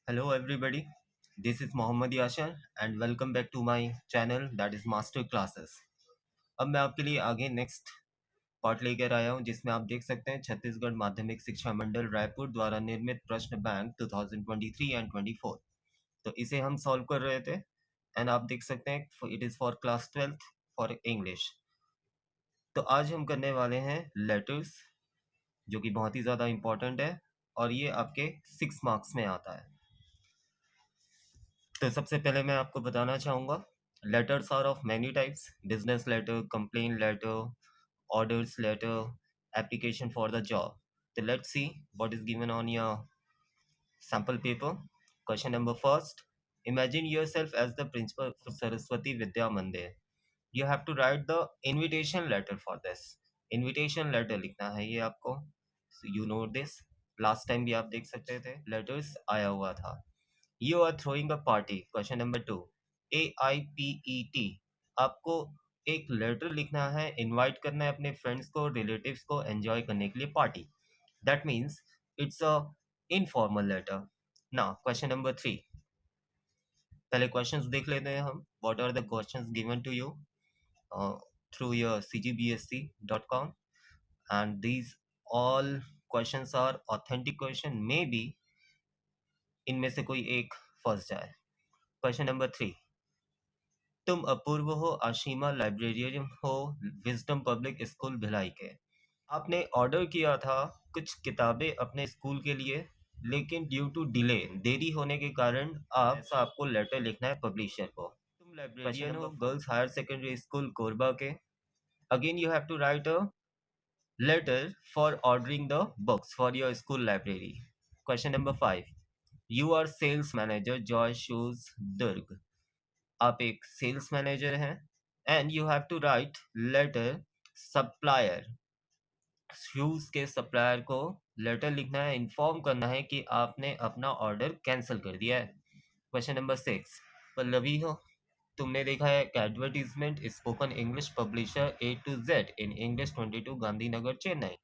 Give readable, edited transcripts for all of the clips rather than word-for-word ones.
Hello everybody, this is Mohammad Yashar and welcome back to my channel that is Master Classes। अब मैं आपके लिए आगे next part लेकर आया हूं जिसमें आप देख सकते हैं छत्तीसगढ़ माध्यमिक शिक्षा मंडल रायपुर द्वारा निर्मित प्रश्न बैंक 2023 एंड 24। तो इसे हम सॉल्व कर रहे थे एंड आप देख सकते हैं it is for class 12th for English. तो आज हम करने वाले हैं लेटर्स जो कि बहुत ही ज़्यादा इम्पोर्टेंट है और ये आपके 6 मार्क्स में आता है। तो सबसे पहले मैं आपको बताना चाहूँगा letters are of many types, business letter, complain letter, orders letter, application for the job. So let's see what is given on your sample paper. Question number first. Imagine yourself as the principal of Saraswati Vidya Mandir. You have to write the invitation letter for this. Invitation letter लिखना है ये आपको. So you know this. Last time भी आप देख सकते थे letters आया हुआ था. You are throwing a party. Question number 2. AIPET. आपको एक लेटर लिखना है, इनवाइट करना है अपने फ्रेंड्स को, रिलेटिव्स को एंजॉय करने के लिए party. That means it's a informal letter. Now question number 3। पहले क्वेश्चंस देख लेते हैं हम। What are the questions given to you through your cgbsc.com and these all questions are authentic question, maybe इनमें से कोई एक फंस जाए। क्वेश्चन नंबर 3। तुम अपूर्व हो, आशिमा लाइब्रेरियन हो, विजडम पब्लिक स्कूल भिलाई के। आपने ऑर्डर किया था कुछ किताबें अपने स्कूल के लिए, लेकिन ड्यू टू डिले देरी होने के कारण आपको लेटर लिखना है पब्लिशर को। तुम लाइब्रेरियन हो, girls higher secondary school Korba के। Again you have to write a letter for ordering the books for your school library. Question number 5। You are sales manager Joy shoes Durg. आप एक सेल्स मैनेजर हैं and you have to write letter supplier, shoes के supplier को letter लिखना है, inform करना है कि आपने अपना ऑर्डर कैंसिल कर दिया है। Question number 6। पल्लवी हो, तुमने देखा है advertisement spoken English publisher A to Z in English 22 Gandhinagar Chennai.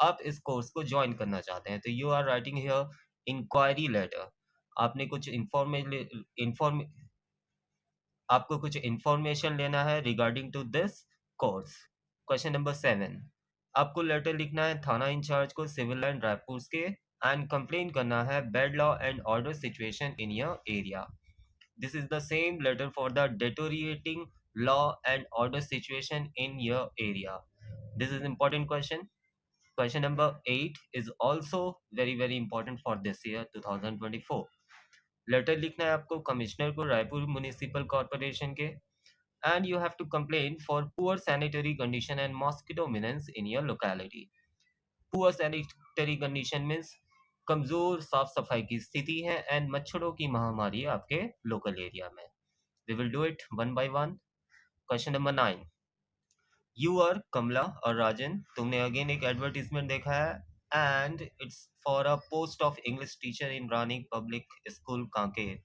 आप इस कोर्स को ज्वाइन करना चाहते हैं तो you are writing here inquiry letter. आपने कुछ इंफॉर्म आपको कुछ इंफॉर्मेशन लेना है regarding to this course. Question number 7। आपको लेटर लिखना है थाना इंचार्ज को सिविल लाइन रायपुर के एंड कंप्लेन करना है bad law and order situation in your area. This is the same letter for the deteriorating law and order situation in your area. This is important question. Question number 8 is also very important for this year 2024. Letter लिखना है आपको commissioner को Raipur municipal corporation के and you have to complain for poor sanitary condition and mosquito menace in your locality. Poor sanitary condition means कमजोर साफ सफाई की स्थिति है एंड मच्छरों की महामारी आपके लोकल एरिया में। We will do it one by one. Question number 9. You are Kamala और राजन, तुमने अगेन एक एडवर्टीजमेंट देखा है and it's for a post of English teacher in Rani public school Kanker.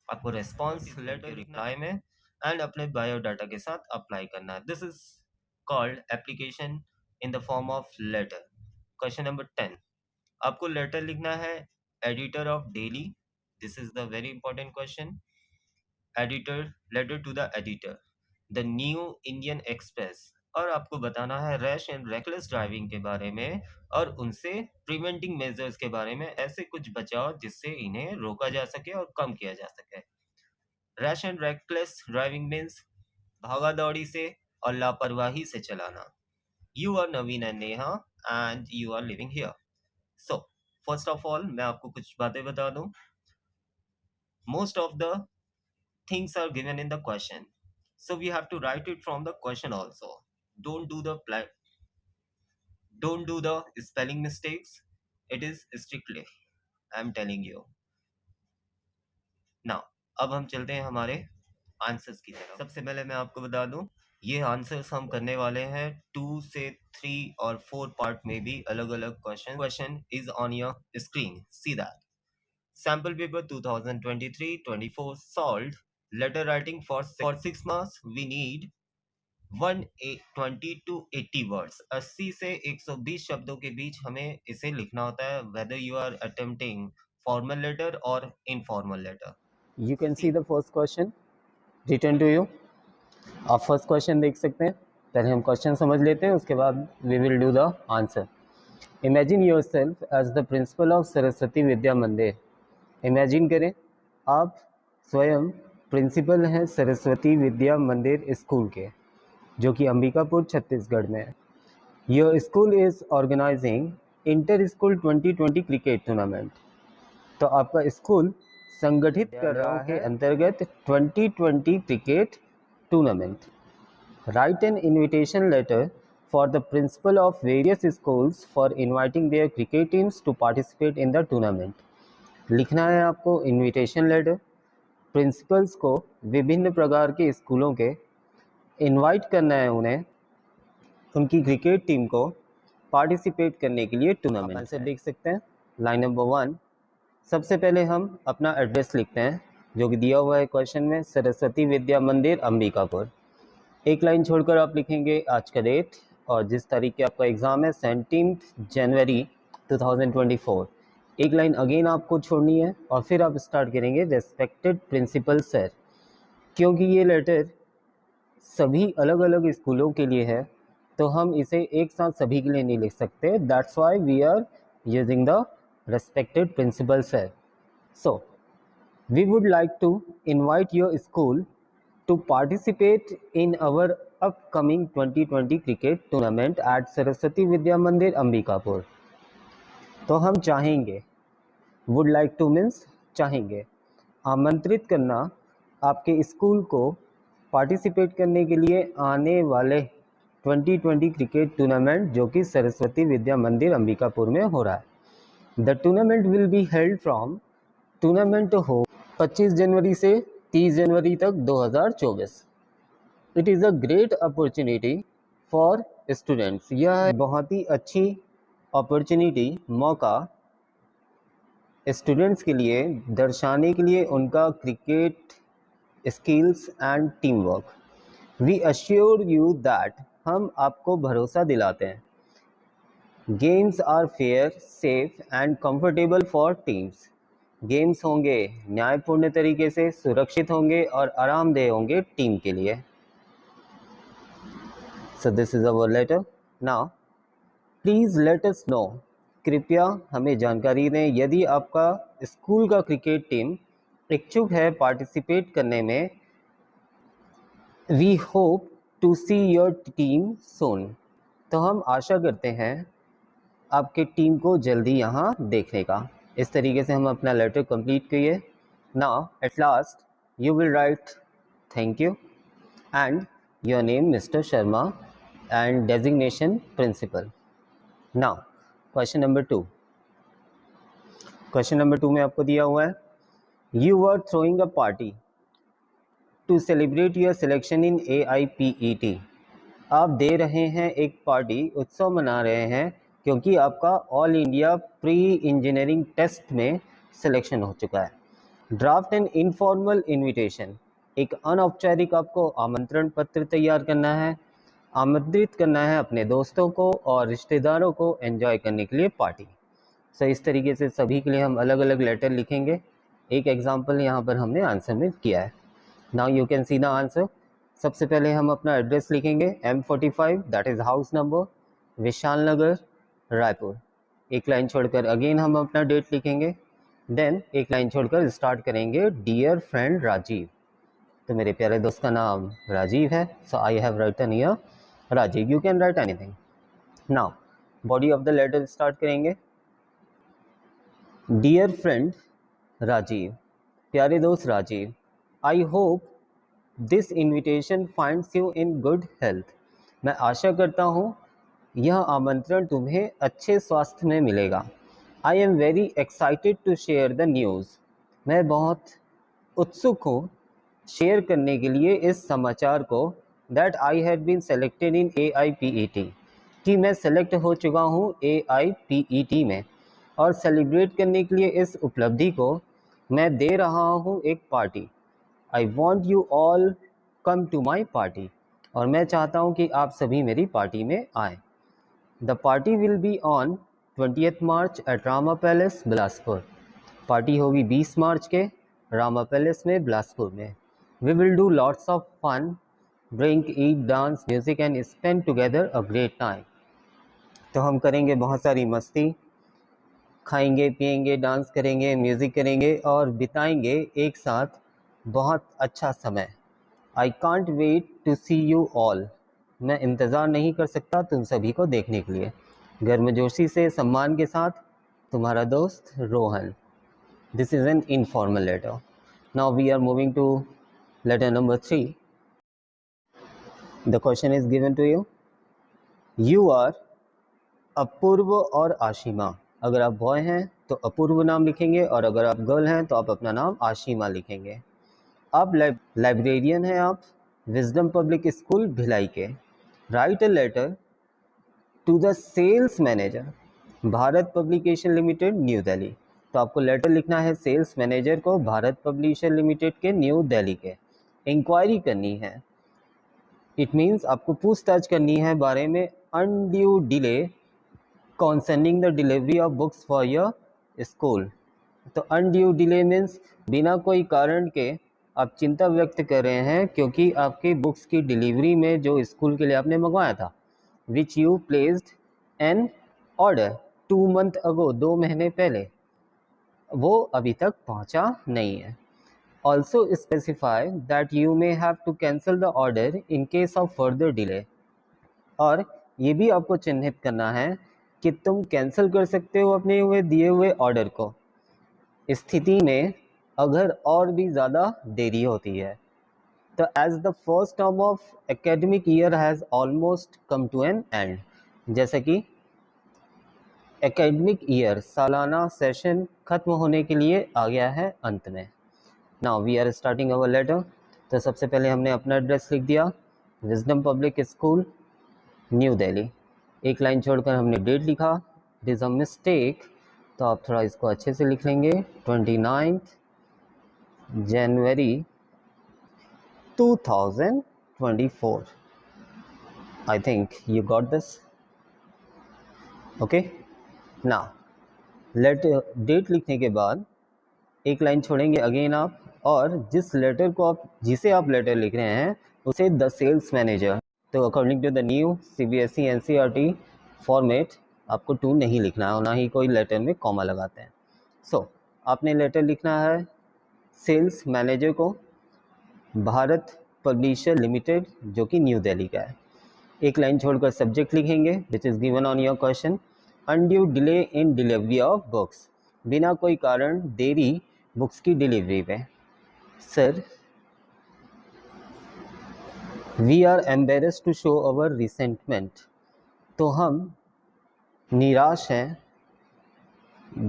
आपको रेस्पॉन्स लेटर रिप्लाई में एंड अपने बायोडाटा के साथ अप्लाई करना है। This is called application in the form of letter. Question number 10। आपको लेटर लिखना है editor of daily. This is the very important question. Editor, letter to the editor the new Indian express, और आपको बताना है rash and reckless driving के बारे में और उनसे प्रिवेंटिंग मेजर्स के बारे में, ऐसे कुछ बचाव जिससे इन्हें रोका जा सके और कम किया जा सके। Rash and reckless driving means भागा दौड़ी से और लापरवाही से चलाना। You are Naveen and Neha and you are living here. So first of all मैं आपको कुछ बातें बता दूं। Most of the things are given in the question, so we have to write it from the question also. don't do the don't do the spelling mistakes. It is strictly, I'm telling you. now अब हम चलते हैं हमारे answers की तरफ। सबसे पहले मैं आपको बता दूं ये आंसर्स हम करने वाले हैं 2 से 3 और 4 पार्ट में भी अलग अलग question is on your screen, see that. Sample paper 2023-24 solved. Letter writing for 6 marks. We need 120 to 80 words. 80 से 120 शब्दों के बीच हमें इसे लिखना होता है। Whether you are attempting formal letter or informal letter? You can see the first question written to you. आप first question देख सकते हैं. पहले हम क्वेश्चन समझ लेते हैं, उसके बाद we will do the answer. Imagine yourself as the principal of Saraswati Vidya Mandir. Imagine करें आप स्वयं प्रिंसिपल हैं सरस्वती विद्या मंदिर स्कूल के, जो कि अंबिकापुर छत्तीसगढ़ में है. Your school is organizing inter school 2020 cricket tournament. तो आपका स्कूल संगठित कर रहा है अंतर्गत 2020 cricket tournament. Write an invitation letter for the principal of various schools for inviting their cricket teams to participate in the tournament. लिखना है आपको इनविटेशन लेटर प्रिंसिपल्स को विभिन्न प्रकार के स्कूलों के इनवाइट करना है उन्हें उनकी क्रिकेट टीम को पार्टिसिपेट करने के लिए टूर्नामेंट. आंसर देख सकते हैं. लाइन नंबर 1, सबसे पहले हम अपना एड्रेस लिखते हैं जो कि दिया हुआ है क्वेश्चन में, सरस्वती विद्या मंदिर अंबिकापुर. एक लाइन छोड़कर आप लिखेंगे आज का डेट और जिस तारीख के आपका एग्ज़ाम है 17 जनवरी 2024. एक लाइन अगेन आपको छोड़नी है और फिर आप स्टार्ट करेंगे रेस्पेक्टेड प्रिंसिपल सर. क्योंकि ये लेटर सभी अलग अलग स्कूलों के लिए है तो हम इसे एक साथ सभी के लिए नहीं लिख सकते. That's why we are using the respected principal sir. So we would like to invite your school to participate in our upcoming 2020 cricket tournament at Saraswati Vidya Mandir Ambikapur. तो हम चाहेंगे, would like to means चाहेंगे, आमंत्रित करना आपके स्कूल को पार्टिसिपेट करने के लिए आने वाले 2020 क्रिकेट टूर्नामेंट जो कि सरस्वती विद्या मंदिर अंबिकापुर में हो रहा है. The tournament will be held from, tournament हो 25 जनवरी से 30 जनवरी तक 2024. It is a great opportunity for students. यह बहुत ही अच्छी अपॉर्चुनिटी, मौका स्टूडेंट्स के लिए दर्शाने के लिए उनका cricket skills and team work. We assure you that, हम आपको भरोसा दिलाते हैं, games are fair, safe and comfortable for teams. Games होंगे न्यायपूर्ण तरीके से, सुरक्षित होंगे और आरामदेह होंगे टीम के लिए. So this is our letter. Now please let us know, कृपया हमें जानकारी दें यदि आपका स्कूल का क्रिकेट टीम इच्छुक है पार्टिसिपेट करने में. We hope to see your team soon. तो हम आशा करते हैं आपके टीम को जल्दी यहाँ देखने का. इस तरीके से हम अपना लेटर कंप्लीट किए. Now at last you will write thank you and your name mister Sharma and designation principal. Now question number 2. Question number 2 में आपको दिया हुआ है, you are throwing a party to celebrate your selection in AIPET. आप दे रहे हैं एक party, उत्सव मना रहे हैं क्योंकि आपका all India pre engineering test में सिलेक्शन हो चुका है. ड्राफ्ट एन इनफॉर्मल इनविटेशन, एक अनौपचारिक आपको आमंत्रण पत्र तैयार करना है, आमंत्रित करना है अपने दोस्तों को और रिश्तेदारों को एंजॉय करने के लिए पार्टी. सो इस तरीके से सभी के लिए हम अलग अलग लेटर लिखेंगे. एक एग्जाम्पल यहाँ पर हमने आंसर में किया है. Now you can see the answer. सबसे पहले हम अपना एड्रेस लिखेंगे, M45, that is house number, Vishal Nagar, Raipur. एक लाइन छोड़कर अगेन हम अपना डेट लिखेंगे. देन एक लाइन छोड़कर स्टार्ट करेंगे, डियर फ्रेंड राजीव. तो मेरे प्यारे दोस्त का नाम राजीव है, so I have written here Rajeev. You can write anything. Now body of the letter start करेंगे, डियर फ्रेंड राजीव, प्यारे दोस्त Rajeev, I hope this invitation finds you in good health. मैं आशा करता हूँ यह आमंत्रण तुम्हें अच्छे स्वास्थ्य में मिलेगा. I am very excited to share the news. मैं बहुत उत्सुक हूँ शेयर करने के लिए इस समाचार को, that I have been selected in AIPET, कि मैं सेलेक्ट हो चुका हूँ AIPET में. और सेलिब्रेट करने के लिए इस उपलब्धि को मैं दे रहा हूँ एक party. I want you all come to my party. और मैं चाहता हूँ कि आप सभी मेरी पार्टी में आएँ. The party will be on 20th March at Rama palace Bilaspur. Party होगी 20 मार्च के रामा पैलेस में बिलासपुर में। We will do lots of fun, drink, eat, dance, music and spend together a great time. तो हम करेंगे बहुत सारी मस्ती, खाएंगे पिएंगे, डांस करेंगे, म्यूजिक करेंगे और बिताएंगे एक साथ बहुत अच्छा समय। I can't wait to see you all. मैं इंतज़ार नहीं कर सकता तुम सभी को देखने के लिए। गर्मजोशी से सम्मान के साथ, तुम्हारा दोस्त Rohan. This is an informal letter. Now we are moving to letter number 3. The question is given to you. You are Apoorv और आशिमा। अगर आप बॉय हैं तो अपूर्व नाम लिखेंगे और अगर आप गर्ल हैं तो आप अपना नाम आशिमा लिखेंगे। आप लाइब्रेरियन हैं, आप विजडम पब्लिक स्कूल भिलाई के। Write a letter to the sales manager, Bharat publication limited, new Delhi. तो आपको लेटर लिखना है सेल्स मैनेजर को, भारत पब्लिशर लिमिटेड के, न्यू दिल्ली के। इंक्वायरी करनी है, इट मीन्स आपको पूछताछ करनी है बारे में undue delay concerning the delivery of books for your school। तो अनड्यू डिले मीन्स बिना कोई कारण के आप चिंता व्यक्त कर रहे हैं क्योंकि आपकी बुक्स की डिलीवरी में जो स्कूल के लिए आपने मंगवाया था, which you placed an order 2 months ago, 2 महीने पहले, वो अभी तक पहुंचा नहीं है। Also specify that you may have to cancel the order in case of further delay. और ये भी आपको चिन्हित करना है कि तुम कैंसिल कर सकते हो अपने दिए हुए ऑर्डर को स्थिति में अगर और भी ज़्यादा देरी होती है। तो as the first term of academic year has almost come to an end, जैसे कि एकेडमिक ईयर सालाना सेशन खत्म होने के लिए आ गया है अंत में। Now we are starting our letter. तो सबसे पहले हमने अपना एड्रेस लिख दिया, Wisdom public School New Delhi. एक लाइन छोड़कर हमने डेट लिखा, इट इज़ अ मिस्टेक, तो आप थोड़ा इसको अच्छे से लिख लेंगे, 29 जनवरी 2024। I think you got this, okay. ना डेट लिखने के बाद एक लाइन छोड़ेंगे अगेन आप, और जिसे आप लेटर लिख रहे हैं उसे द सेल्स मैनेजर। तो according to the new CBSE NCERT format आपको टू नहीं लिखना है और ना ही कोई लेटर में कॉमा लगाते हैं। सो आपने लेटर लिखना है सेल्स मैनेजर को, भारत पब्लिशर लिमिटेड, जो कि न्यू दिल्ली का है। एक लाइन छोड़कर सब्जेक्ट लिखेंगे which is given on your question, undue delay in delivery of books, बिना कोई कारण देरी बुक्स की डिलीवरी में। Sir, we are embarrassed to show our resentment, तो हम निराश हैं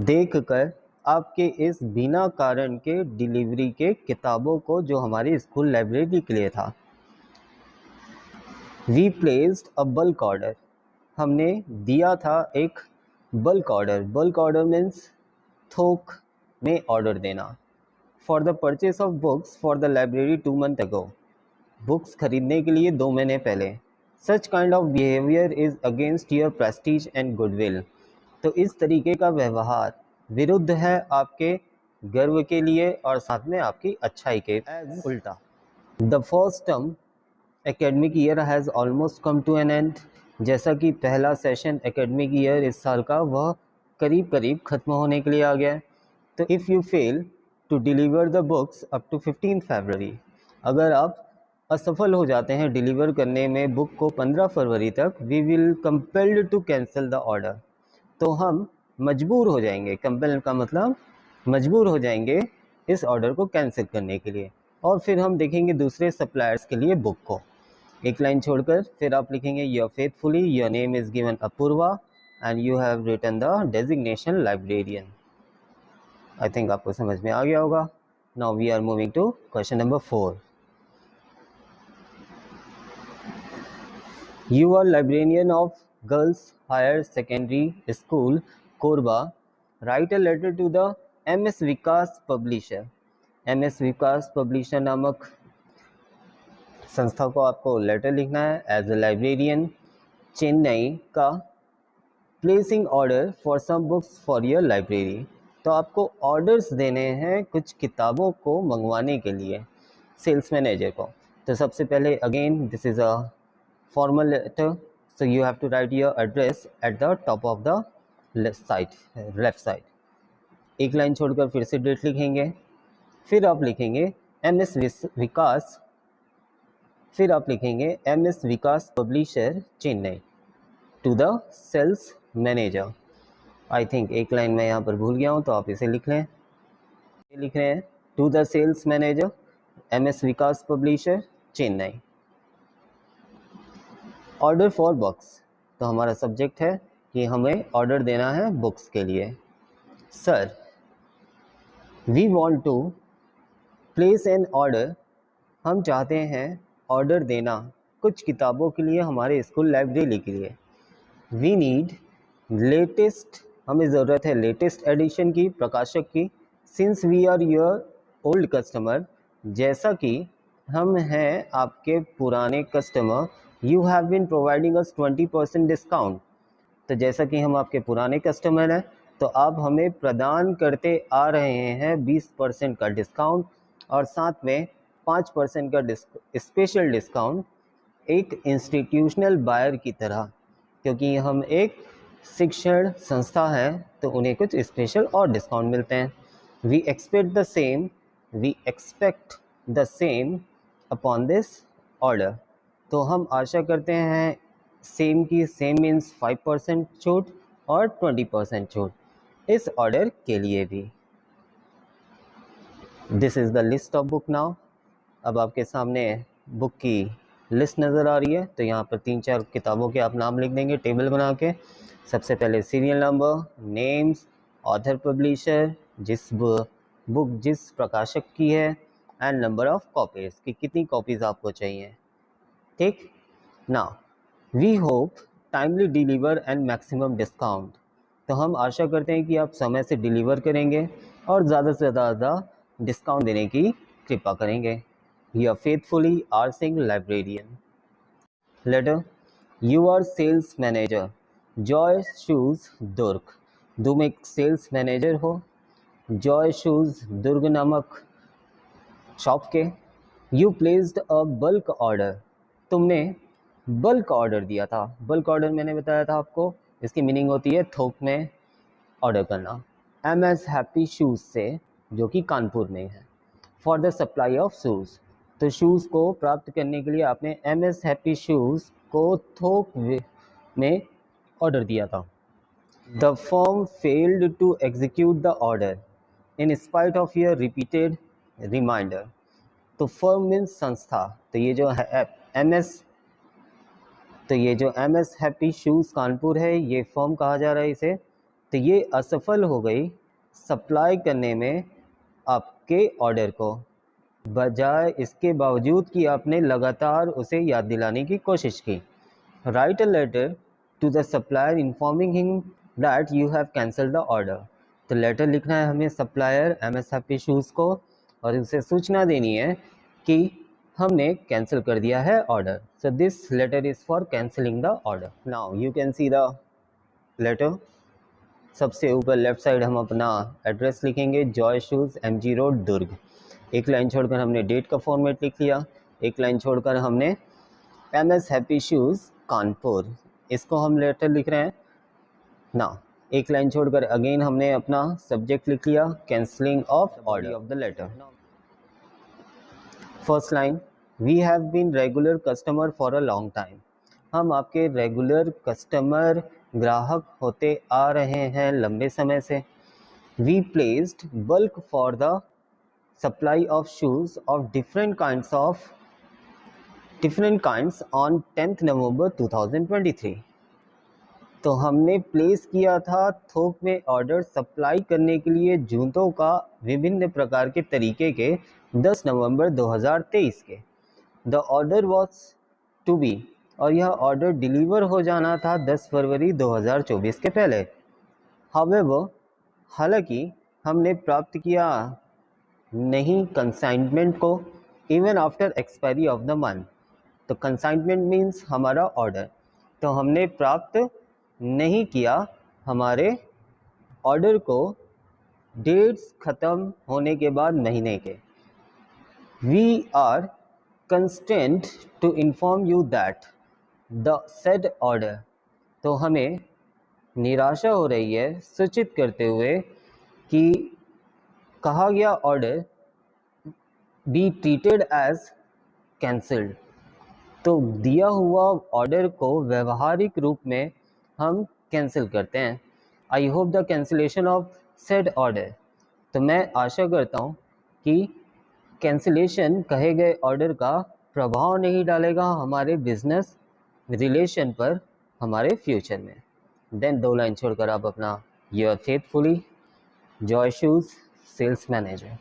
देखकर आपके इस बिना कारण के डिलीवरी के किताबों को जो हमारी स्कूल लाइब्रेरी के लिए था। We placed a bulk order, हमने दिया था एक bulk order. Bulk order means थोक में ऑर्डर देना। For the purchase of books for the library 2 months ago, books खरीदने के लिए 2 महीने पहले। Such kind of behaviour is against your prestige and goodwill, तो इस तरीके का व्यवहार विरुद्ध है आपके गर्व के लिए और साथ में आपकी अच्छाई के उल्टा। The first term academic year has almost come to an end, जैसा कि पहला सेशन एकेडमिक ईयर इस साल का वह करीब करीब ख़त्म होने के लिए आ गया है। तो if you fail to deliver the books up to 15 February, अगर आप असफल हो जाते हैं डिलीवर करने में बुक को 15 फरवरी तक, we will compelled to cancel the order, तो हम मजबूर हो जाएंगे, कंपेल का मतलब मजबूर हो जाएंगे इस ऑर्डर को कैंसिल करने के लिए, और फिर हम देखेंगे दूसरे सप्लायर्स के लिए बुक को। एक लाइन छोड़कर फिर आप लिखेंगे your faithfully, your name is given Apurva and you have written the designation librarian. I think आपको समझ में आ गया होगा। Now we are moving to question number 4। You are librarian of girls higher secondary school Korba, write a letter to the MS Vikas publisher. MS Vikas publisher नामक संस्था को आपको लेटर लिखना है एज ए लाइब्रेरियन चेन्नई का, placing order for some books for your library. तो आपको orders देने हैं कुछ किताबों को मंगवाने के लिए सेल्स मैनेजर को। तो सबसे पहले again this is a formal letter, so you have to write your address at the top of the left side. एक लाइन छोड़कर फिर से डेट लिखेंगे, फिर आप लिखेंगे एम एस विकास, फिर आप लिखेंगे M S Vikas publisher Chennai to the sales manager. I think एक लाइन मैं यहाँ पर भूल गया हूँ, तो आप इसे लिख लें। ये लिख रहे हैं to the sales manager M S Vikas publisher Chennai. Order for books, तो हमारा सब्जेक्ट है कि हमें ऑर्डर देना है बुक्स के लिए। Sir we want to place an order, हम चाहते हैं ऑर्डर देना कुछ किताबों के लिए हमारे स्कूल लाइब्रेरी के लिए। वी नीड लेटेस्ट, हमें ज़रूरत है लेटेस्ट एडिशन की, प्रकाशक की। Since we are your old customer, जैसा कि हम हैं आपके पुराने customer, you have been providing us 20% discount, तो जैसा कि हम आपके पुराने कस्टमर हैं तो आप हमें प्रदान करते आ रहे हैं 20% का डिस्काउंट और साथ में 5% का स्पेशल डिस्काउंट एक इंस्टीट्यूशनल बायर की तरह, क्योंकि हम एक शिक्षण संस्था है तो उन्हें कुछ स्पेशल और डिस्काउंट मिलते हैं। We expect the same upon this order, तो हम आशा करते हैं सेम की, सेम मीन्स 5% छूट और 20% छूट इस ऑर्डर के लिए भी। This is the list of book now. अब आपके सामने बुक की लिस्ट नज़र आ रही है, तो यहाँ पर 3-4 किताबों के आप नाम लिख देंगे टेबल बना के। सबसे पहले serial number, names, author publisher, book जिस प्रकाशक की है, एंड नंबर ऑफ कॉपीज़ कि कितनी कॉपीज़ आपको चाहिए। ठीक, now we hope timely deliver and maximum discount, तो हम आशा करते हैं कि आप समय से डिलीवर करेंगे और ज़्यादा से ज़्यादा डिस्काउंट देने की कृपा करेंगे। You faithfully R Singh librarian. Letter, you are sales manager Joy shoes Durg, तुम एक सेल्स मैनेजर हो जॉय शूज़ दुर्ग नामक शॉप के। You placed a bulk order, तुमने बल्क ऑर्डर दिया था। बल्क ऑर्डर मैंने बताया था आपको, इसकी मीनिंग होती है थोक में ऑर्डर करना। एम एस हैप्पी शूज़ से, जो कि कानपुर में है, for the supply of shoes, तो शूज़ को प्राप्त करने के लिए आपने एम एस हैप्पी शूज़ को थोक में ऑर्डर दिया था। The firm failed to execute the order in spite of your repeated reminder, तो फर्म मीन्स संस्था, तो ये जो है M S Happy Shoes Kanpur है, ये फर्म कहा जा रहा है इसे, तो ये असफल हो गई सप्लाई करने में आपके ऑर्डर को, बजाय इसके बावजूद कि आपने लगातार उसे याद दिलाने की कोशिश की। Write a letter to the supplier informing him that you have cancel the order, तो लेटर लिखना है हमें supplier M S Happy Shoes को और उसे सूचना देनी है कि हमने कैंसिल कर दिया है order. So this letter is for cancelling the order. Now you can see the letter. सबसे ऊपर लेफ्ट साइड हम अपना एड्रेस लिखेंगे, Joy Shoes MG road Durg. एक लाइन छोड़कर हमने डेट का फॉर्मेट लिख लिया, एक लाइन छोड़कर हमने M S Happy Shoes Kanpur, इसको हम लेटर लिख रहे हैं ना। एक लाइन छोड़कर अगेन हमने अपना सब्जेक्ट लिख लिया, cancelling of order of the letter. First line, we have been regular customer for a long time, हम आपके रेगुलर कस्टमर ग्राहक होते आ रहे हैं लंबे समय से। We placed bulk for the supply of shoes of different kinds on 10th November 2023, तो हमने प्लेस किया था थोक में ऑर्डर सप्लाई करने के लिए जूतों का विभिन्न प्रकार के तरीके के 10 नवंबर 2023 के। The order was to be, और यह ऑर्डर डिलीवर हो जाना था 10 फरवरी 2024 के पहले। हाउएवर, हालांकि हमने प्राप्त किया नहीं कंसाइनमेंट को even after expiry of the month, तो कंसाइनमेंट मीन्स हमारा ऑर्डर, तो हमने प्राप्त नहीं किया हमारे ऑर्डर को डेट्स ख़त्म होने के बाद महीने के, we are constant to inform you that the said order, तो हमें निराशा हो रही है सूचित करते हुए कि कहा गया order be treated as cancelled, तो दिया हुआ ऑर्डर को व्यवहारिक रूप में हम कैंसिल करते हैं। I hope the cancellation of said order, तो मैं आशा करता हूँ कि कैंसिलेशन कहे गए ऑर्डर का प्रभाव नहीं डालेगा हमारे बिजनेस रिलेशन पर हमारे फ्यूचर में। देन 2 लाइन छोड़कर आप अपना your faithfully Joy Shoes sales manager.